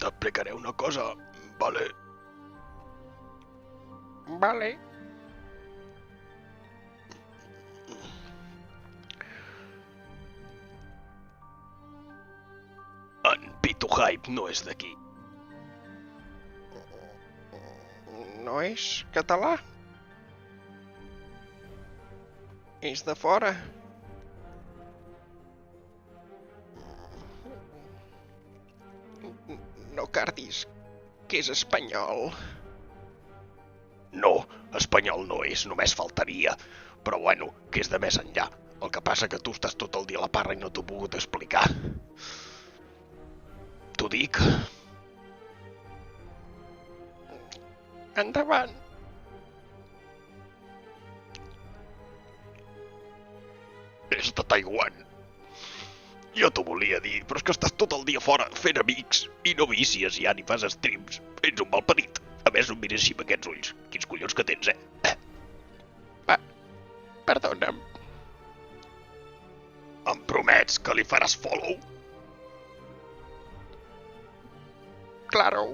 T'explicaré una cosa, vale? Vale. En Pitu Hype no és d'aquí. No és català? És de fora. No cardis, que és espanyol. No, espanyol no és, només faltaria. Però bueno, que és de més enllà. El que passa que tu estàs tot el dia a la parra i no t'ho he pogut explicar. T'ho dic. Endavant. És de Taiwan. Jo t'ho volia dir, però és que estàs tot el dia fora fent amics i no vicies ja ni fas streams. Ets un malparit. A més, no em mires així amb aquests ulls. Quins collons que tens, Va, perdona'm. Em promets que li faràs follow? Claro.